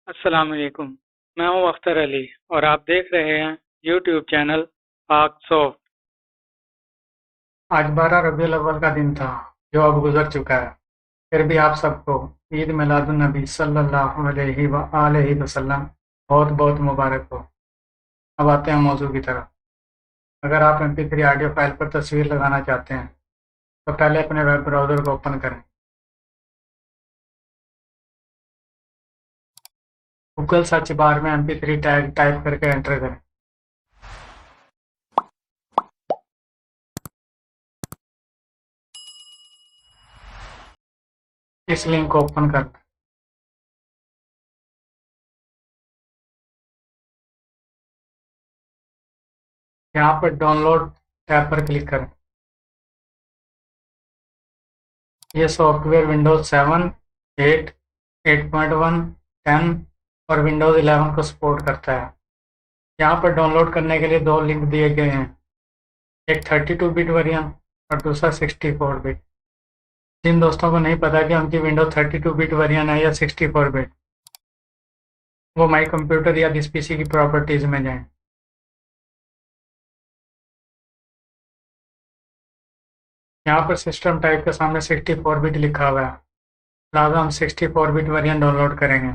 अस्सलाम वालेकुम। मैं हूं अख्तर अली और आप देख रहे हैं यूट्यूब चैनल पाक सॉफ्ट। आज 12 रबीउल अव्वल का दिन था जो अब गुजर चुका है। फिर भी आप सबको ईद मिलादुन नबी सल्लल्लाहु अलैहि व आलिहि वसल्लम बहुत बहुत मुबारक हो। अब आते हैं मौजू की तरफ। अगर आप MP3 ऑडियो फाइल पर तस्वीर लगाना चाहते हैं तो पहले अपने वेब ब्राउज़र को ओपन करें। गूगल सर्च बार में MP3 टैग टाइप करके एंटर करें। इस लिंक को ओपन कर यहाँ पर डाउनलोड टैब पर क्लिक करें। ये सॉफ्टवेयर विंडोज 7, 8, 8.1, 10 और विंडोज 11 को सपोर्ट करता है। यहाँ पर डाउनलोड करने के लिए दो लिंक दिए गए हैं, एक 32 बिट वेरिएंट और दूसरा 64 बिट। जिन दोस्तों को नहीं पता कि उनकी विंडोज 32 बिट वेरिएंट है या 64 बिट, वो माई कंप्यूटर या दिस PC की प्रॉपर्टीज में जाएं। यहाँ पर सिस्टम टाइप के सामने 64 बिट लिखा हुआ है, लिहाजा हम 64 बिट वेरिएंट डाउनलोड करेंगे।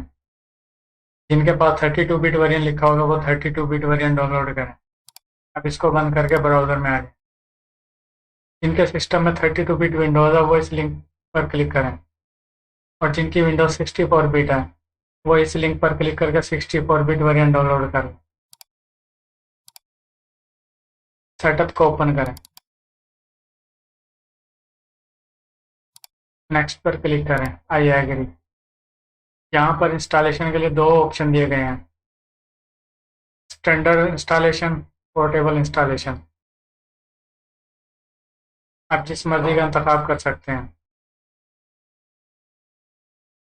जिनके पास 32 बिट वेरिएंट लिखा होगा वो 32 बिट वेरिएंट डाउनलोड करें। अब इसको बंद करके ब्राउजर में आ जाए। जिनके सिस्टम में 32 बिट विंडोज़ है वो इस लिंक पर क्लिक करें, और जिनकी विंडोज 64 बिट है वो इस लिंक पर क्लिक करके 64 बिट वेरिएंट डाउनलोड करें। सेटअप को ओपन करें, नेक्स्ट पर क्लिक करें, आई एग्री। यहाँ पर इंस्टॉलेशन के लिए दो ऑप्शन दिए गए हैं, स्टैंडर्ड इंस्टॉलेशन, पोर्टेबल इंस्टॉलेशन। आप जिस मर्जी का इंतखाब कर सकते हैं।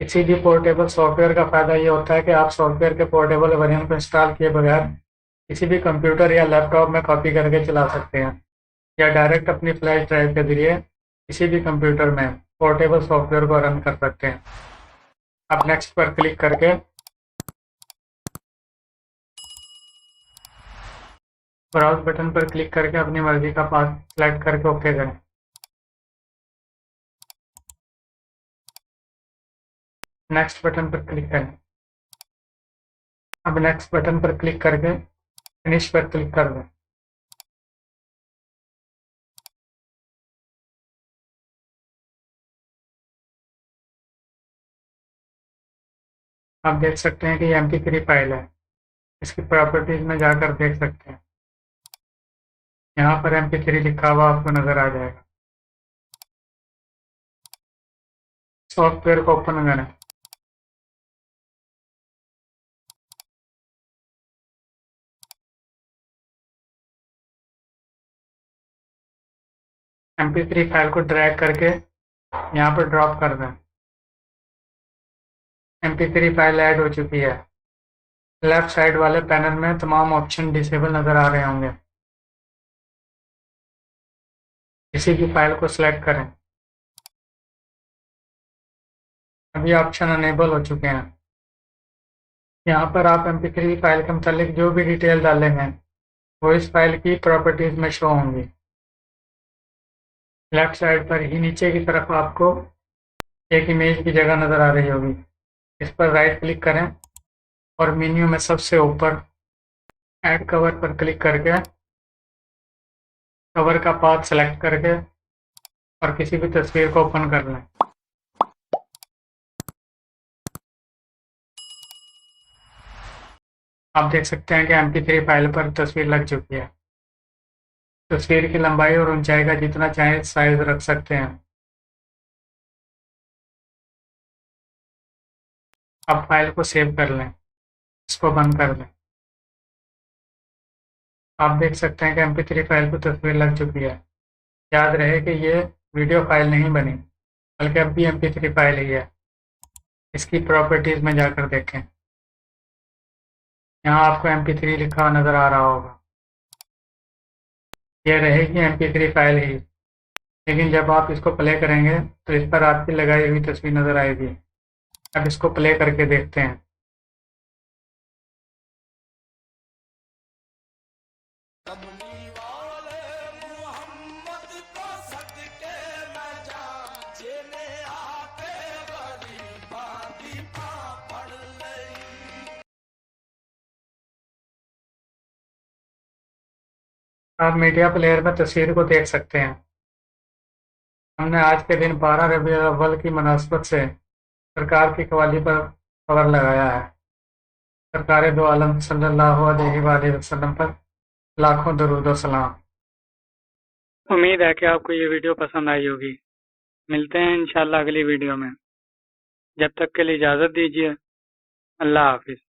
किसी भी पोर्टेबल सॉफ्टवेयर का फ़ायदा ये होता है कि आप सॉफ्टवेयर के पोर्टेबल वेरिएंट को इंस्टॉल किए बगैर किसी भी कंप्यूटर या लैपटॉप में कॉपी करके चला सकते हैं, या डायरेक्ट अपनी फ्लैश ड्राइव के जरिए किसी भी कंप्यूटर में पोर्टेबल सॉफ्टवेयर को रन कर सकते हैं। अब नेक्स्ट पर क्लिक करके ब्राउज बटन पर क्लिक करके अपनी मर्जी का पाथ सेलेक्ट करके ओके करें। नेक्स्ट बटन पर क्लिक करें। अब नेक्स्ट बटन पर क्लिक करके फिनिश पर क्लिक कर दें। आप देख सकते हैं कि ये MP3 फाइल है। इसकी प्रॉपर्टीज में जाकर देख सकते हैं, यहाँ पर MP3 लिखा हुआ आपको नजर आ जाएगा। सॉफ्टवेयर को ओपन करें। MP3 फाइल को ड्रैग करके यहाँ पर ड्रॉप कर दें। MP3 फाइल ऐड हो चुकी है। लेफ्ट साइड वाले पैनल में तमाम ऑप्शन डिसेबल नजर आ रहे होंगे। किसी भी फाइल को सिलेक्ट करें। अभी ऑप्शन अनेबल हो चुके हैं। यहाँ पर आप MP3 फाइल के मुतालिक जो भी डिटेल डालेंगे वो इस फाइल की प्रॉपर्टीज में शो होंगी। लेफ्ट साइड पर ही नीचे की तरफ आपको एक इमेज की जगह नजर आ रही होगी, इस पर राइट क्लिक करें और मेन्यू में सबसे ऊपर ऐड कवर पर क्लिक करके कवर का पाथ सेलेक्ट करके और किसी भी तस्वीर को ओपन कर लें। आप देख सकते हैं कि MP3 फाइल पर तस्वीर लग चुकी है। तस्वीर की लंबाई और ऊंचाई का जितना चाहें साइज रख सकते हैं। अब फाइल को सेव कर लें, इसको बंद कर लें। आप देख सकते हैं कि MP3 फाइल पर तस्वीर लग चुकी है। याद रहे कि ये वीडियो फाइल नहीं बनी, बल्कि अब भी MP3 फाइल ही है। इसकी प्रॉपर्टीज में जाकर देखें, यहाँ आपको MP3 लिखा हुआ नजर आ रहा होगा। ये रहेगी MP3 फाइल ही, लेकिन जब आप इसको प्ले करेंगे तो इस पर आपकी लगाई हुई तस्वीर नजर आएगी। अब इसको प्ले करके देखते हैं। कमली वाले मोहम्मद को सदके मैं जा जेने आके गरीबा दी पढ़ लई। आप मीडिया प्लेयर में तस्वीर को देख सकते हैं। हमने आज के दिन 12 रबीउल अव्वल की मुनासबत से सरकार की कव्वाली पर कवर लगाया है। सरकार दो आलम सल्लल्लाहु अलैहि वसल्लम पर लाखों दरूद और सलाम। उम्मीद है कि आपको ये वीडियो पसंद आई होगी। मिलते हैं इंशाल्लाह अगली वीडियो में। जब तक के लिए इजाज़त दीजिए। अल्लाह हाफिज़।